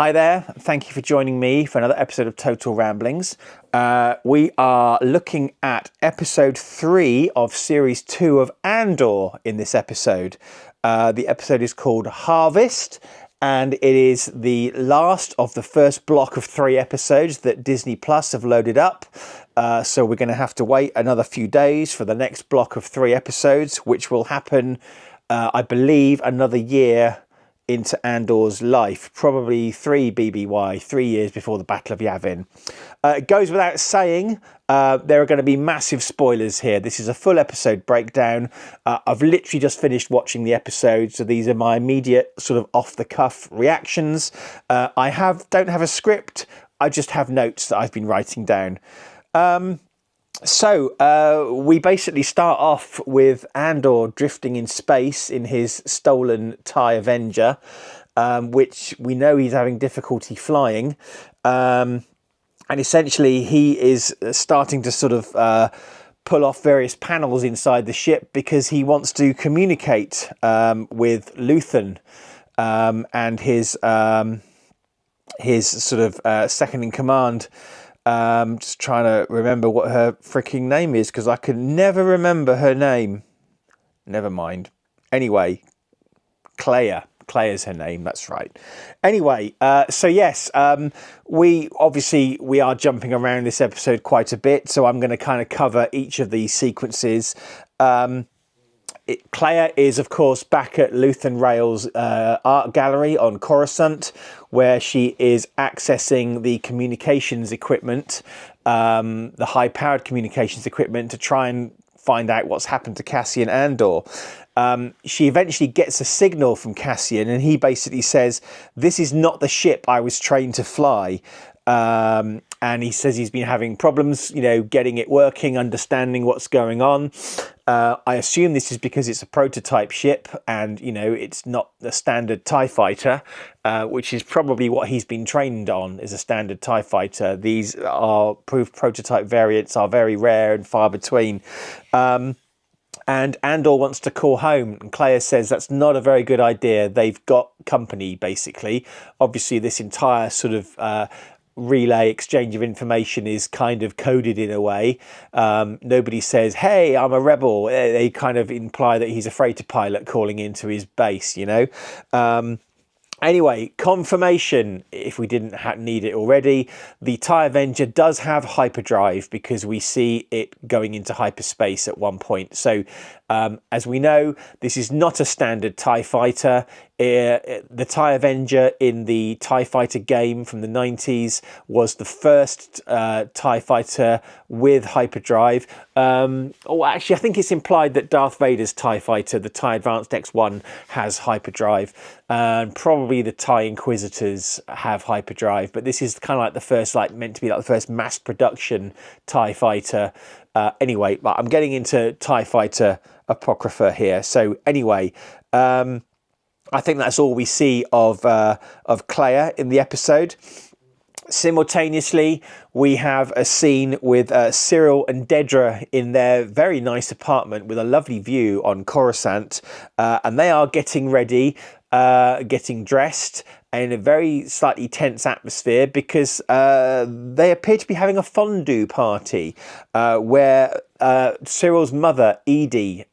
Hi there, thank you for joining me for another episode of Total Ramblings. We are looking at episode 3 of series 2 of Andor in this episode. The episode is called Harvest, and it is the last of the first block of 3 episodes that Disney Plus have loaded up. So we're going to have to wait another few days for the next block of 3 episodes, which will happen, I believe, another year into Andor's life, probably 3 years before the Battle of Yavin. It goes without saying, there are going to be massive spoilers here. This is a full episode breakdown. I've literally just finished watching the episode, so these are my immediate sort of off-the-cuff reactions. I don't have a script, I just have notes that I've been writing down. So we basically start off with Andor drifting in space in his stolen TIE Avenger, which we know he's having difficulty flying. And essentially he is starting to sort of pull off various panels inside the ship because he wants to communicate with Luthen and his sort of second in command. Just trying to remember what her freaking name is because I can never remember her name. Never mind. Anyway, Claire's her name, that's right. Anyway, so yes, we are jumping around this episode quite a bit, so I'm going to kind of cover each of these sequences. Claire is, of course, back at Luthen Rail's art gallery on Coruscant, where she is accessing the communications equipment, the high-powered communications equipment, to try and find out what's happened to Cassian Andor. She eventually gets a signal from Cassian, and he basically says, "This is not the ship I was trained to fly." And he says he's been having problems, getting it working, understanding what's going on. I assume this is because it's a prototype ship and, it's not the standard TIE fighter, which is probably what he's been trained on, is a standard TIE fighter. These are prototype variants are very rare and far between. And Andor wants to call home, and Claire says that's not a very good idea. They've got company, basically. Obviously, this entire sort of relay exchange of information is kind of coded in a way. Nobody says, "Hey, I'm a rebel." They kind of imply that he's a freighter pilot calling into his base, Anyway, confirmation, if we didn't need it already, the TIE Avenger does have hyperdrive because we see it going into hyperspace at one point. So, as we know, this is not a standard TIE fighter. The TIE Avenger in the TIE Fighter game from the 90s was the first TIE fighter with hyperdrive. Actually, I think it's implied that Darth Vader's TIE fighter, the TIE Advanced X1, has hyperdrive. And probably the TIE Inquisitors have hyperdrive. But this is kind of like the first, meant to be like the first mass production TIE fighter. Anyway, I'm getting into TIE Fighter Apocrypha here. So anyway, I think that's all we see of Claire in the episode. Simultaneously, we have a scene with Cyril and Dedra in their very nice apartment with a lovely view on Coruscant, and they are getting ready, getting dressed in a very slightly tense atmosphere because they appear to be having a fondue party where Cyril's mother, Edie,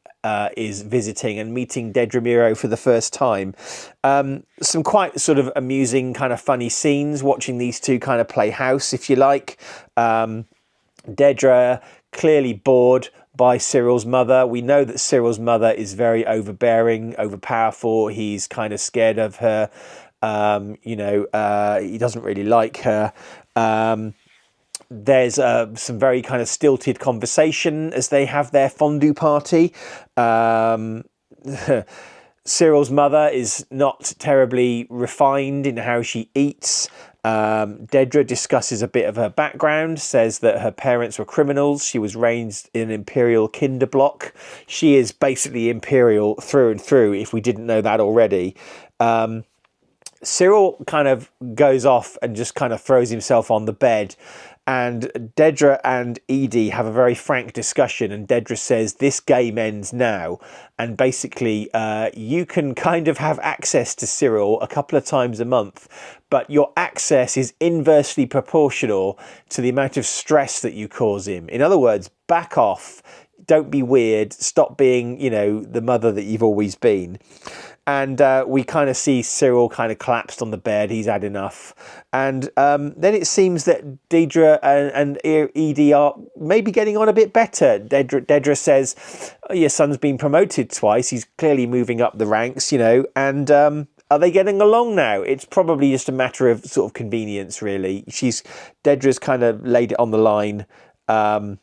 is visiting and meeting Dedra Meero for the first time. Some quite sort of amusing, kind of funny scenes watching these two kind of play house, if you like. Dedra clearly bored by Cyril's mother. We know that Cyril's mother is very overbearing, overpowerful. He's kind of scared of her. He doesn't really like her. There's some very kind of stilted conversation as they have their fondue party. Cyril's mother is not terribly refined in how she eats. Dedra discusses a bit of her background, says that her parents were criminals. She was raised in an Imperial kinder block. She is basically Imperial through and through, if we didn't know that already. Cyril kind of goes off and just kind of throws himself on the bed And Dedra and Edie have a very frank discussion, and Dedra says this game ends now, and basically you can kind of have access to Cyril a couple of times a month, but your access is inversely proportional to the amount of stress that you cause him. In other words, back off, don't be weird, stop being, you know, the mother that you've always been. And we kind of see Cyril kind of collapsed on the bed. He's had enough. And then it seems that Dedra and Edie are maybe getting on a bit better. Dedra says, oh, your son's been promoted twice. He's clearly moving up the ranks, you know. And are they getting along now? It's probably just a matter of sort of convenience, really. Dedra's kind of laid it on the line. And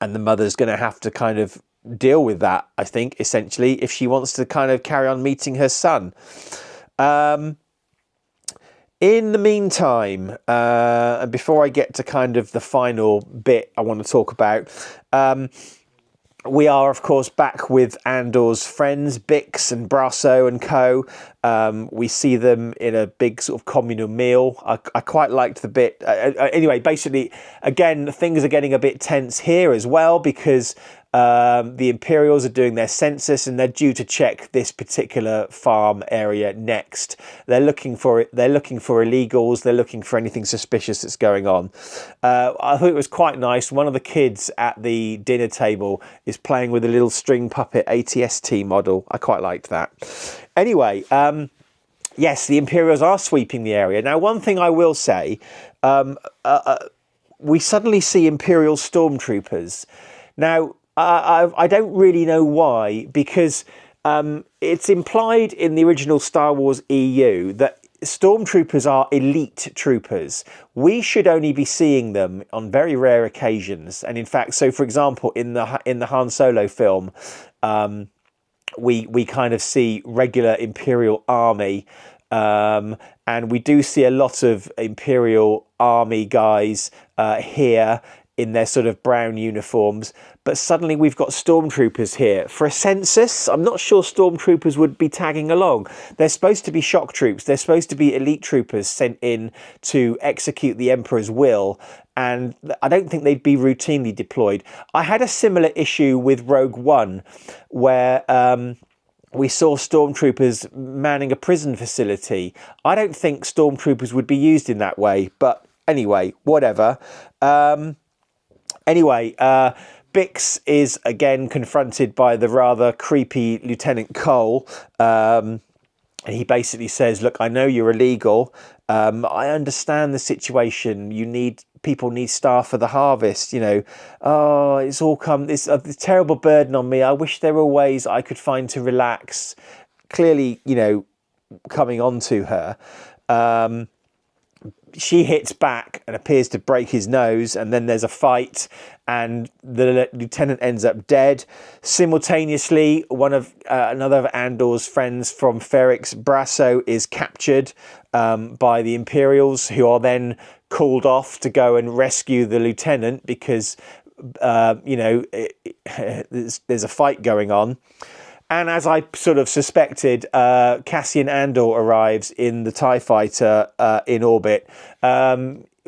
the mother's going to have to kind of deal with that, I think, essentially, if she wants to kind of carry on meeting her son. In the meantime, and before I get to kind of the final bit I want to talk about, we are, of course, back with Andor's friends, Bix and Brasso and co. We see them in a big sort of communal meal. I quite liked the bit. Anyway, basically, again, things are getting a bit tense here as well, because the Imperials are doing their census and they're due to check this particular farm area next. They're looking for it. They're looking for illegals. They're looking for anything suspicious that's going on. I thought it was quite nice. One of the kids at the dinner table is playing with a little string puppet ATST model. I quite liked that. Anyway, yes, the Imperials are sweeping the area. Now, one thing I will say, we suddenly see Imperial stormtroopers. Now, I don't really know why, because it's implied in the original Star Wars EU that stormtroopers are elite troopers. We should only be seeing them on very rare occasions. And in fact, so for example, in the Han Solo film, we kind of see regular Imperial army, and we do see a lot of Imperial army guys here in their sort of brown uniforms, but suddenly we've got stormtroopers here. For a census, I'm not sure stormtroopers would be tagging along. They're supposed to be shock troops. They're supposed to be elite troopers sent in to execute the Emperor's will, and I don't think they'd be routinely deployed. I had a similar issue with Rogue One, where we saw stormtroopers manning a prison facility. I don't think stormtroopers would be used in that way, but anyway, whatever. Anyway, Bix is again confronted by the rather creepy Lieutenant Cole. And he basically says, look, I know you're illegal. I understand the situation. People need staff for the harvest, you know. Oh, it's all come, this terrible burden on me. I wish there were ways I could find to relax. Clearly, you know, coming on to her. She hits back and appears to break his nose, and then there's a fight and the lieutenant ends up dead. Simultaneously, another of Andor's friends from Ferrix, Brasso, is captured by the Imperials, who are then called off to go and rescue the lieutenant because there's a fight going on. And as I sort of suspected, Cassian Andor arrives in the TIE fighter in orbit.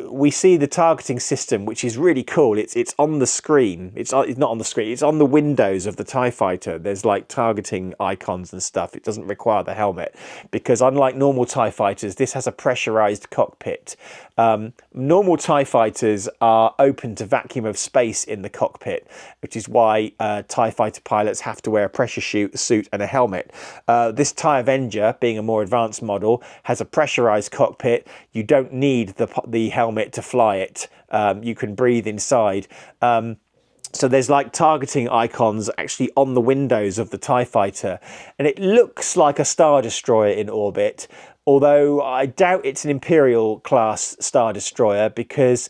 We see the targeting system, which is really cool. It's on the screen. It's not on the screen. It's on the windows of the TIE fighter. There's like targeting icons and stuff. It doesn't require the helmet because unlike normal TIE fighters, this has a pressurized cockpit. Normal TIE fighters are open to vacuum of space in the cockpit, which is why TIE fighter pilots have to wear a pressure suit and a helmet. This TIE Avenger, being a more advanced model, has a pressurized cockpit. You don't need the helmet to fly it. You can breathe inside. So there's like targeting icons actually on the windows of the TIE fighter, and it looks like a Star Destroyer in orbit, although I doubt it's an Imperial class Star Destroyer because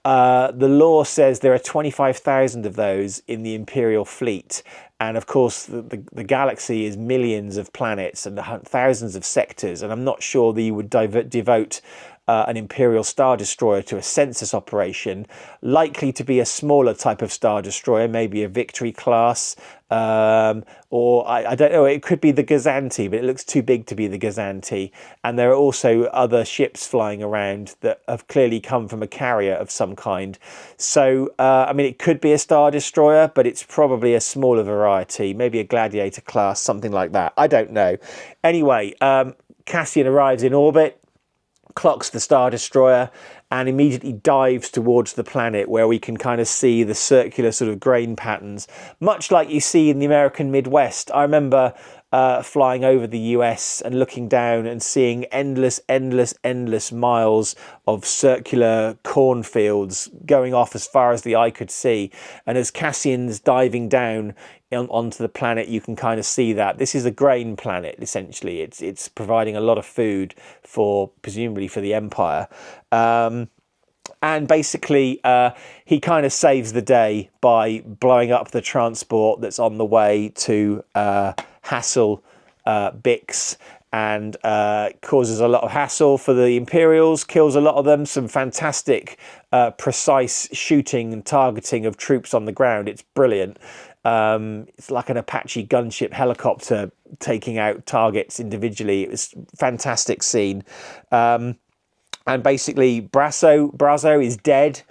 the lore says there are 25,000 of those in the Imperial fleet. And of course, the galaxy is millions of planets and thousands of sectors. And I'm not sure that you would devote an Imperial Star Destroyer to a census operation, likely to be a smaller type of Star Destroyer, maybe a Victory class, or I don't know, it could be the Gazanti, but it looks too big to be the Gazanti. And there are also other ships flying around that have clearly come from a carrier of some kind. So, I mean, it could be a Star Destroyer, but it's probably a smaller variety, maybe a Gladiator class, something like that. I don't know. Anyway, Cassian arrives in orbit, clocks the Star Destroyer, and immediately dives towards the planet, where we can kind of see the circular sort of grain patterns, much like you see in the American Midwest. I remember flying over the US and looking down and seeing endless miles of circular cornfields going off as far as the eye could see. And as Cassian's diving down onto the planet, you can kind of see that this is a grain planet. Essentially, it's providing a lot of food for, presumably, for the Empire. And basically, he kind of saves the day by blowing up the transport that's on the way to hassle Bix, and causes a lot of hassle for the Imperials, kills a lot of them. Some fantastic precise shooting and targeting of troops on the ground. It's brilliant. It's like an Apache gunship helicopter taking out targets individually. It was a fantastic scene. And basically, Brazo is dead,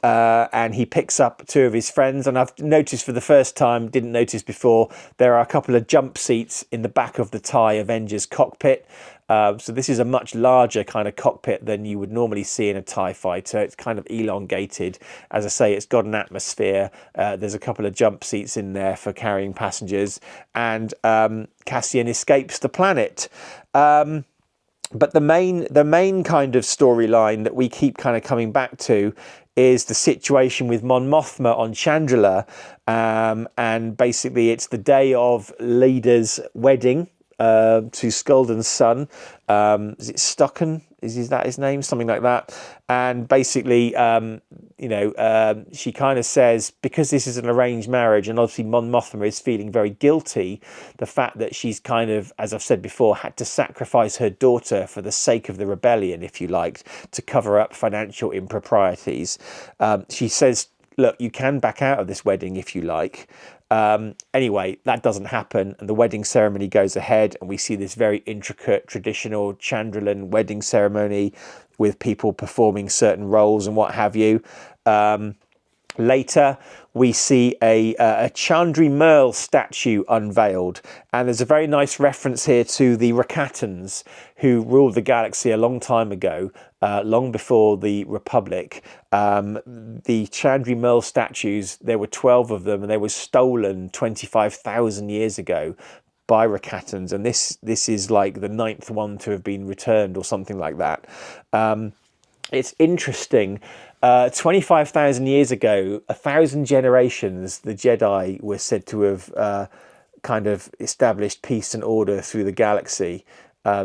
and he picks up two of his friends. And I've noticed for the first time, didn't notice before, there are a couple of jump seats in the back of the TIE Avengers cockpit. So this is a much larger kind of cockpit than you would normally see in a TIE fighter. It's kind of elongated. As I say, it's got an atmosphere. There's a couple of jump seats in there for carrying passengers. And Cassian escapes the planet. But the main kind of storyline that we keep kind of coming back to is the situation with Mon Mothma on Chandrila. And basically it's the day of Leader's wedding to Skulden's son. Is it Stocken? Is that his name? Something like that. And basically, she kind of says, because this is an arranged marriage, and obviously Mon Mothma is feeling very guilty, the fact that she's kind of, as I've said before, had to sacrifice her daughter for the sake of the rebellion, if you like, to cover up financial improprieties. She says, look, you can back out of this wedding if you like. Anyway, that doesn't happen, and the wedding ceremony goes ahead, and we see this very intricate traditional Chandrilan wedding ceremony with people performing certain roles and what have you. Later, we see a Chandri Merle statue unveiled, and there's a very nice reference here to the Rakatans, who ruled the galaxy a long time ago, long before the Republic. The Chandri Merle statues, there were 12 of them, and they were stolen 25,000 years ago by Rakatans, and this is like the 9th one to have been returned or something like that. It's interesting. 25,000 years ago, 1,000 generations, the Jedi were said to have kind of established peace and order through the galaxy.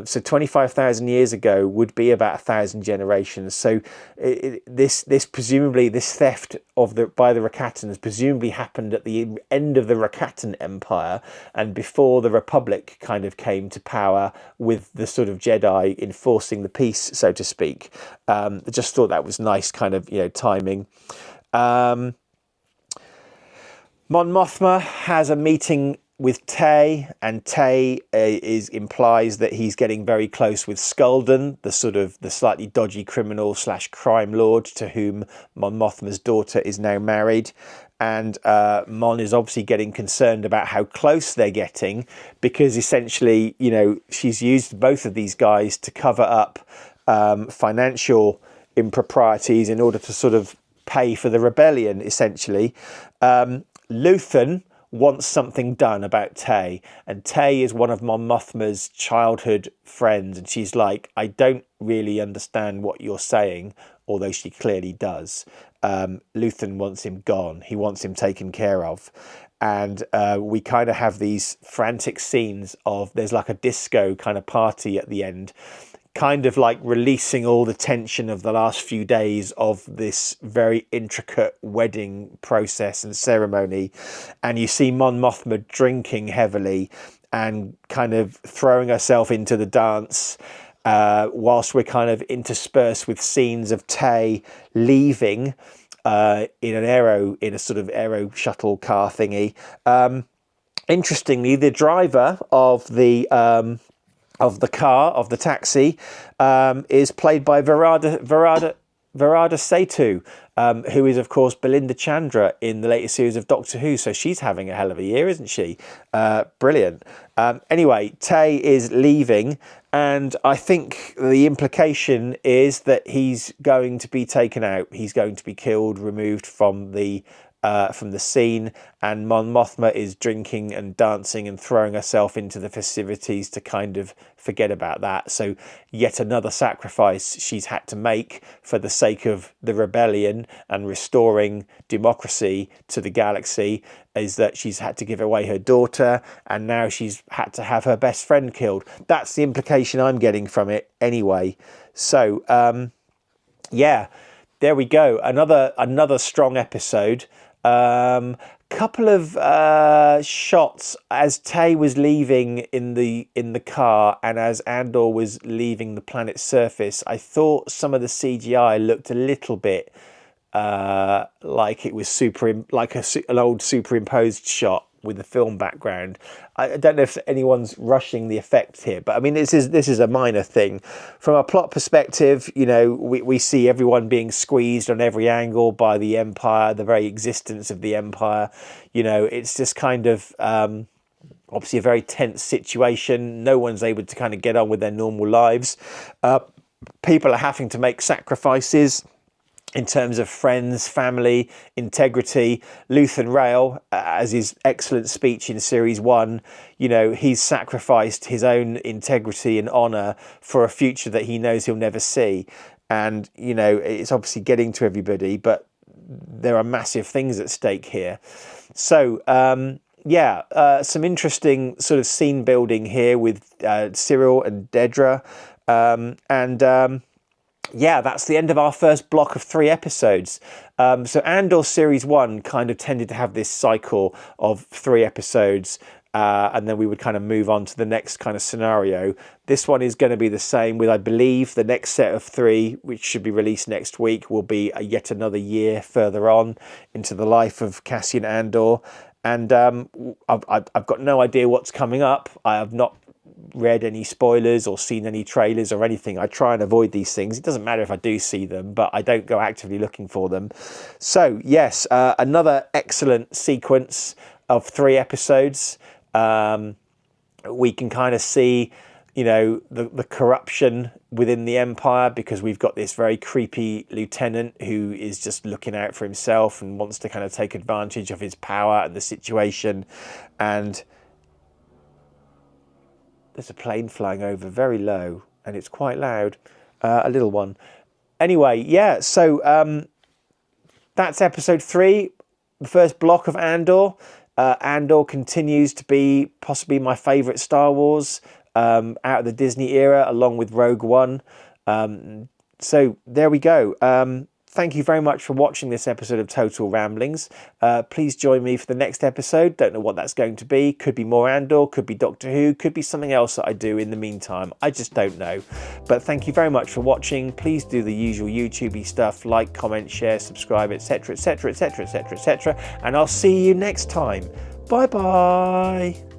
So 25,000 years ago would be about 1,000 generations. So this presumably, this theft by the Rakatans presumably happened at the end of the Rakatan Empire and before the Republic kind of came to power, with the sort of Jedi enforcing the peace, so to speak. I just thought that was nice kind of, timing. Mon Mothma has a meeting with Tay, and Tay implies that he's getting very close with Skulden, the slightly dodgy criminal / crime lord to whom Mon Mothma's daughter is now married. And Mon is obviously getting concerned about how close they're getting, because essentially, she's used both of these guys to cover up financial improprieties in order to sort of pay for the rebellion, essentially. Luthen wants something done about Tay, and Tay is one of Mon Mothma's childhood friends, and she's like, I don't really understand what you're saying, although she clearly does. Luthen wants him gone. He wants him taken care of. And we kind of have these frantic scenes of, there's like a disco kind of party at the end, kind of like releasing all the tension of the last few days of this very intricate wedding process and ceremony. And you see Mon Mothma drinking heavily and kind of throwing herself into the dance. whilst we're kind of interspersed with scenes of Tay leaving in a sort of aero shuttle car thingy. Interestingly, the driver of the taxi, is played by Varada Setu, who is, of course, Belinda Chandra in the latest series of Doctor Who. So she's having a hell of a year, isn't she? Brilliant. Anyway, Tay is leaving, and I think the implication is that he's going to be taken out. He's going to be killed, removed from the scene, and Mon Mothma is drinking and dancing and throwing herself into the festivities to kind of forget about that. So yet another sacrifice she's had to make for the sake of the rebellion and restoring democracy to the galaxy is that she's had to give away her daughter, and now she's had to have her best friend killed. That's the implication I'm getting from it anyway. So yeah, there we go. Another strong episode. Couple of shots as Tay was leaving in the car and as Andor was leaving the planet's surface. I thought some of the CGI looked a little bit like it was an old superimposed shot with the film background. I don't know if anyone's rushing the effects here, but I mean, this is a minor thing. From a plot perspective, you know, we see everyone being squeezed on every angle by the Empire, the very existence of the Empire. You know, it's just kind of obviously a very tense situation. No one's able to kind of get on with their normal lives. People are having to make sacrifices in terms of friends, family, integrity. Luthen Rail, as his excellent speech in Series 1, you know, he's sacrificed his own integrity and honour for a future that he knows he'll never see. And, you know, it's obviously getting to everybody, but there are massive things at stake here. So, some interesting sort of scene building here with Cyril and Dedra. Yeah, that's the end of our first block of 3 episodes. So Andor Series 1 kind of tended to have this cycle of 3 episodes, and then we would kind of move on to the next kind of scenario. This one is going to be the same with, I believe, the next set of 3, which should be released next week, will be yet another year further on into the life of Cassian Andor. And I've got no idea what's coming up. I have not read any spoilers or seen any trailers or anything. I try and avoid these things. It doesn't matter if I do see them, but I don't go actively looking for them. So yes, another excellent sequence of 3 episodes. We can kind of see, you know, the corruption within the Empire, because we've got this very creepy lieutenant who is just looking out for himself and wants to kind of take advantage of his power and the situation. And there's a plane flying over very low, and it's quite loud, a little one. Anyway, yeah, so that's episode 3, the first block of Andor. Andor continues to be possibly my favourite Star Wars out of the Disney era, along with Rogue One. So there we go. Thank you very much for watching this episode of Total Ramblings. Please join me for the next episode. Don't know what that's going to be. Could be more Andor, could be Doctor Who, could be something else that I do in the meantime. I just don't know. But thank you very much for watching. Please do the usual YouTubey stuff, like, comment, share, subscribe, etc, etc, etc, etc, etc. And I'll see you next time. Bye bye.